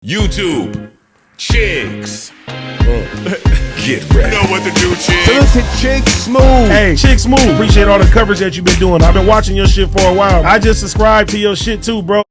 YouTube, chicks. Get ready. You know what to do, chicks. Listen, Chick Smooth. Hey, Chick Smooth. Appreciate all the coverage that you've been doing. I've been watching your shit for a while. I just subscribed to your shit too, bro.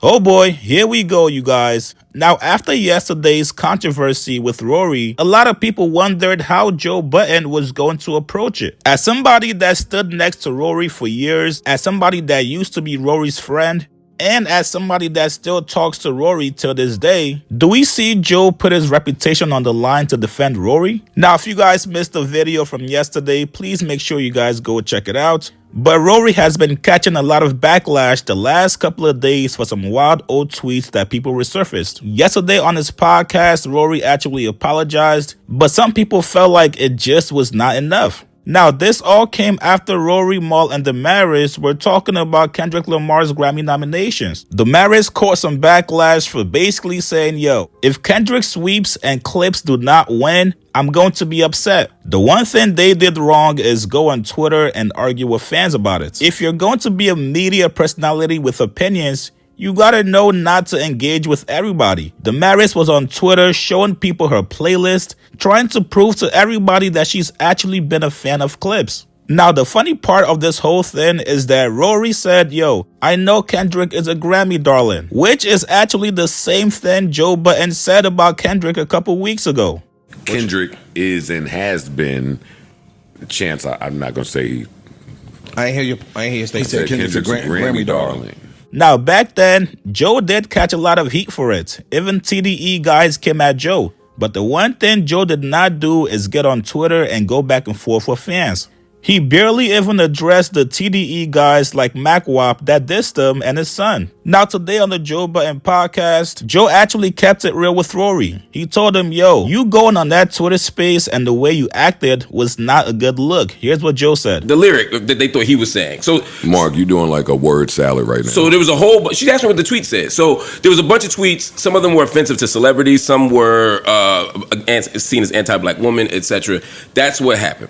Oh boy, here we go, you guys. Now, after yesterday's controversy with Rory, a lot of people wondered how Joe Budden was going to approach it. As somebody that stood next to Rory for years, as somebody that used to be Rory's friend, and as somebody that still talks to Rory till this day, do we see Joe put his reputation on the line to defend Rory? Now, if you guys missed the video from yesterday, please make sure you guys go check it out. But Rory has been catching a lot of backlash the last couple of days for some wild old tweets that people resurfaced. Yesterday on his podcast, Rory actually apologized, but some people felt like it just was not enough. Now, this all came after Rory, Mal, and Damaris were talking about Kendrick Lamar's Grammy nominations. Damaris caught some backlash for basically saying, yo, if Kendrick sweeps and Clips do not win, I'm going to be upset. The one thing they did wrong is go on Twitter and argue with fans about it. If you're going to be a media personality with opinions, you gotta know not to engage with everybody. Damaris was on Twitter showing people her playlist, trying to prove to everybody that she's actually been a fan of Clips. Now, the funny part of this whole thing is that Rory said, yo, I know Kendrick is a Grammy darling, which is actually the same thing Joe Budden said about Kendrick a couple weeks ago. Kendrick is and has been, chance, I'm not going to say. I ain't hear you say Kendrick's a Grammy darling. Now, back then, Joe did catch a lot of heat for it. Even TDE guys came at Joe. But the one thing Joe did not do is get on Twitter and go back and forth with fans. He barely even addressed the TDE guys like MacWap that dissed him and his son. Now, today on the Joe Budden podcast, Joe actually kept it real with Rory. He told him, yo, you going on that Twitter space and the way you acted was not a good look. Here's what Joe said. The lyric that they thought he was saying. So, Mark, you doing like a word salad right now. So there was a whole she asked me what the tweet said. So there was a bunch of tweets. Some of them were offensive to celebrities. Some were seen as anti-black women, etc. That's what happened.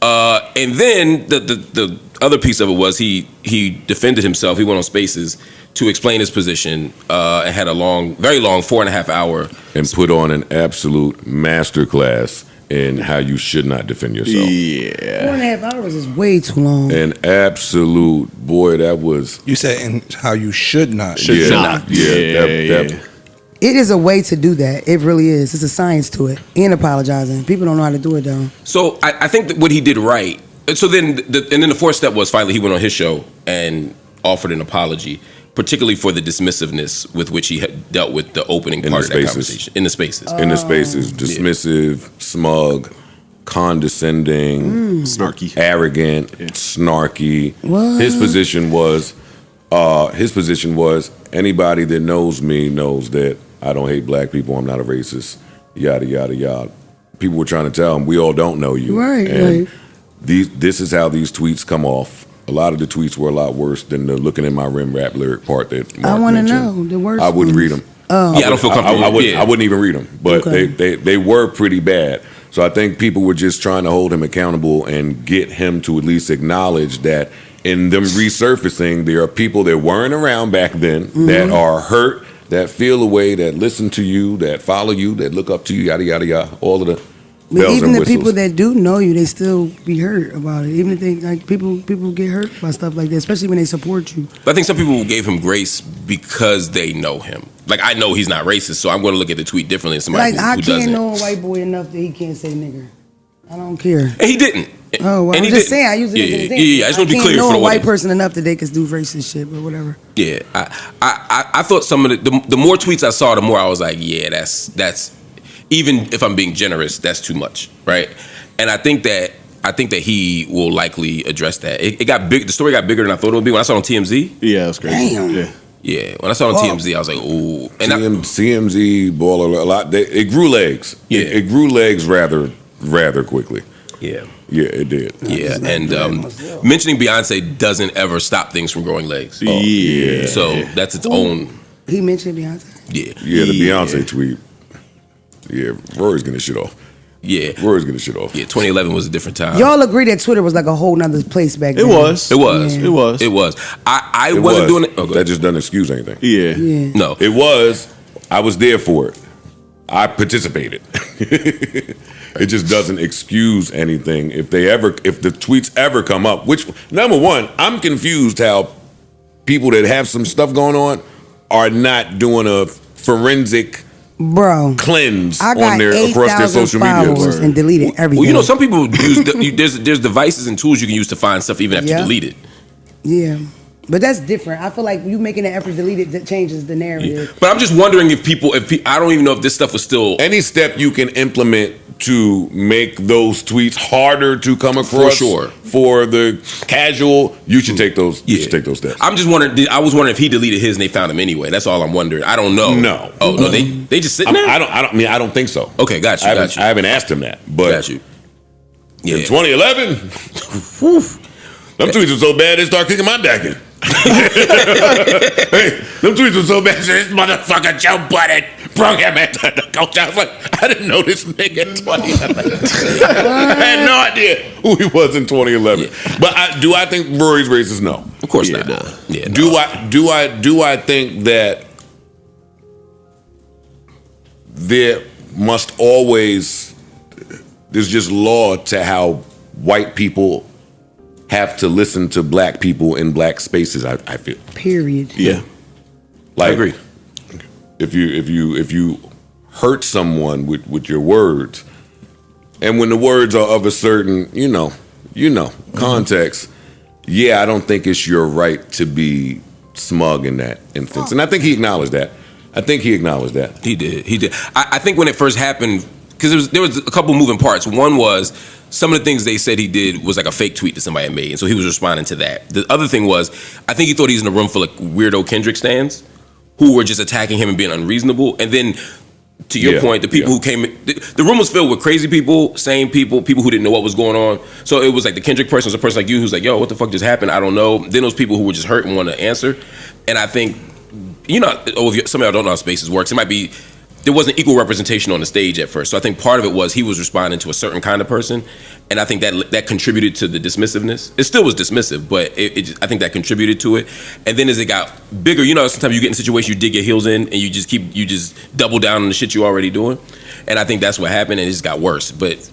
And then the other piece of it was he defended himself. He went on Spaces to explain his position and had a very long 4.5 hour and put on an absolute masterclass in how you should not defend yourself. Yeah, 4.5 hours is way too long. An absolute boy, that was. You said in how you should not. Should not. Yeah. It is a way to do that. It really is. It's a science to it. And apologizing. People don't know how to do it though. So I think that what he did right. So then, the fourth step was finally he went on his show and offered an apology, particularly for the dismissiveness with which he had dealt with the opening part of that conversation. In the spaces. In the spaces. Dismissive, smug, condescending, snarky, arrogant, snarky. What? His position was anybody that knows me knows that I don't hate black people. I'm not a racist. Yada yada yada. People were trying to tell him we all don't know you. Right. And this is how these tweets come off. A lot of the tweets were a lot worse than the looking in my rim rap lyric part that Mark I want to mentioned. know the worst. I wouldn't read them. Oh. Yeah, I don't feel comfortable. I wouldn't even read them, but Okay. they were pretty bad. So I think people were just trying to hold him accountable and get him to at least acknowledge that in them resurfacing, there are people that weren't around back then that are hurt, that feel a way, that listen to you, that follow you, that look up to you, yada yada yada. All of the But bells even and the whistles. people that do know you, they still be hurt about it. Even if they like people get hurt by stuff like that, especially when they support you. But I think some people gave him grace because they know him. Like, I know he's not racist, so I'm going to look at the tweet differently than somebody Like who I doesn't. can't know a white boy enough that he can't say nigger. I don't care. And he didn't. Oh, well, And I'm he just didn't. saying. I use it as an example. Yeah. I just want to be clear I can't for know the a white audience. person enough that they can do racist shit or whatever. Yeah, I thought some of the more tweets I saw, the more I was like, yeah, that's even if I'm being generous, that's too much, right? And I think that he will likely address that. It got big. The story got bigger than I thought it would be when I saw it on TMZ. Yeah, that's crazy. Damn. Yeah, when I saw it on TMZ, I was like, ooh. And CMZ ball a lot. It grew legs. Yeah. It grew legs rather quickly. yeah. Yeah, it did. Yeah, and mentioning Beyonce doesn't ever stop things from growing legs. Yeah. So that's its own. He mentioned Beyonce. Yeah. Yeah, the Beyonce tweet. Yeah, Rory's getting shit off. Yeah. Rory's getting shit off. Yeah, 2011 was a different time. Y'all agree that Twitter was like a whole nother place back then? It was. It was. Yeah. It was. It was. I It wasn't was. doing it. Oh, go That ahead. just doesn't excuse anything. Yeah. Yeah. No. It was I was there for it. I participated. It just doesn't excuse anything if the tweets ever come up. Which, number one, I'm confused how people that have some stuff going on are not doing a forensic cleanse I got on across their social media and deleted everything. Well, you know, some people use there's devices and tools you can use to find stuff even after you delete it. Yeah. But that's different. I feel like you making an effort to delete it that changes the narrative. Yeah. But I'm just wondering if I don't even know if this stuff was still any step you can implement to make those tweets harder to come across. For sure. For the casual, you should take those. You should take those steps. I'm just wondering. I was wondering if he deleted his and they found him anyway. That's all I'm wondering. I don't know. No. Oh no, they just sitting there. I don't think so. Okay, got you. I haven't asked him that, but got you. Yeah. In 2011, them tweets were so bad they start kicking my back in. Hey, them tweets were so bad. This motherfucker Joe Budden brought him into the coach. I was like, I didn't know this nigga in 2011. I had no idea who he was in 2011. Yeah. But do I think Rory's racist? No, of course not. Yeah, do I think that there must always there's just law to how white people have to listen to black people in black spaces. I feel. Period. Yeah. Like, I agree. If you hurt someone with your words, and when the words are of a certain context, I don't think it's your right to be smug in that instance. And I think he acknowledged that. He did. I think when it first happened, because there was a couple moving parts. One was some of the things they said he did was like a fake tweet that somebody had made, and so he was responding to that. The other thing was, I think he thought he was in a room full of weirdo Kendrick stans who were just attacking him and being unreasonable. And then, to your point, the people who came, the room was filled with crazy people, sane people, people who didn't know what was going on. So it was like the Kendrick person was a person like you who's like, yo, what the fuck just happened? I don't know. Then those people who were just hurt and want to answer. And I think, if some of y'all don't know how Spaces works, it might be, there wasn't equal representation on the stage at first. So I think part of it was he was responding to a certain kind of person, and I think that contributed to the dismissiveness. It still was dismissive, but I think that contributed to it. And then as it got bigger, sometimes you get in situations you dig your heels in, and you just double down on the shit you're already doing. And I think that's what happened, and it just got worse. But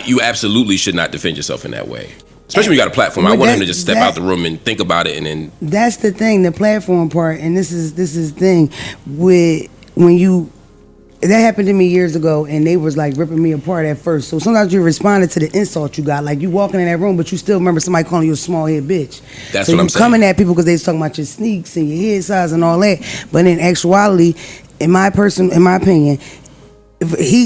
you absolutely should not defend yourself in that way. Especially when you got a platform. I want him to just step out the room and think about it, and then. That's the thing, the platform part, and this is the thing with when you. That happened to me years ago, and they was like ripping me apart at first. So sometimes you responded to the insult you got, like you walking in that room, but you still remember somebody calling you a small head bitch. That's what I'm saying. So you coming at people because they was talking about your sneaks and your head size and all that. But in actuality, in my opinion,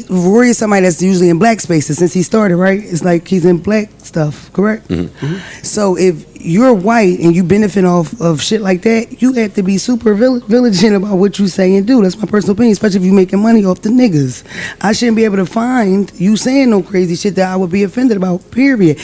Rory is somebody that's usually in black spaces since he started, right? It's like he's in black stuff, correct? Mm-hmm. So if you're white and you benefit off of shit like that, you have to be super vigilant about what you say and do. That's my personal opinion, especially if you're making money off the niggas. I shouldn't be able to find you saying no crazy shit that I would be offended about, period.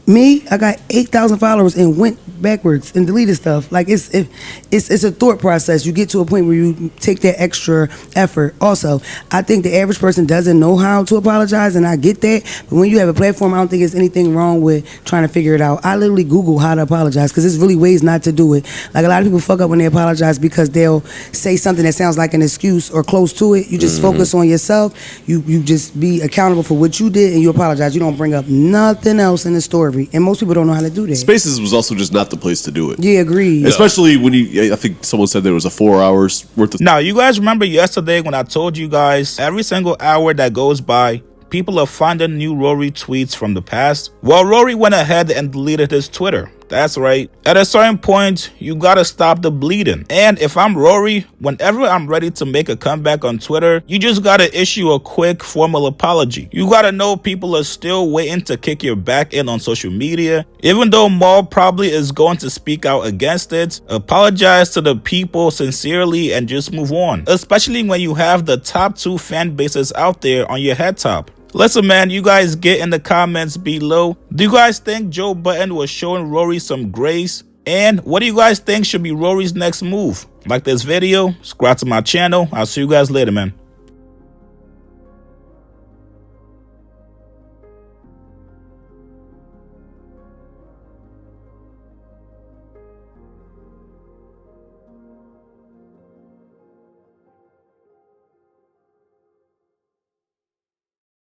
Me, I got 8,000 followers and went backwards and deleted stuff. Like it's a thought process. You get to a point where you take that extra effort. Also, I think the average person doesn't know how to apologize, and I get that. But when you have a platform, I don't think there's anything wrong with trying to figure it out. I literally Google how to apologize because there's really ways not to do it. Like a lot of people fuck up when they apologize because they'll say something that sounds like an excuse or close to it. You just focus on yourself. You just be accountable for what you did and you apologize. You don't bring up nothing else in the story. And most people don't know how to do that. Spaces was also just not the place to do it. Yeah, agreed. Especially when I think someone said there was a 4 hours worth of. Now, you guys remember yesterday when I told you guys every single hour that goes by, people are finding new Rory tweets from the past? Well, Rory went ahead and deleted his Twitter. That's right. At a certain point, you gotta stop the bleeding. And if I'm Rory, whenever I'm ready to make a comeback on Twitter, you just gotta issue a quick formal apology. You gotta know people are still waiting to kick your back in on social media. Even though Maul probably is going to speak out against it, apologize to the people sincerely and just move on. Especially when you have the top 2 fan bases out there on your head top. Listen, man, you guys get in the comments below. Do you guys think Joe Budden was showing Rory some grace? And what do you guys think should be Rory's next move? Like this video, subscribe to my channel. I'll see you guys later, man.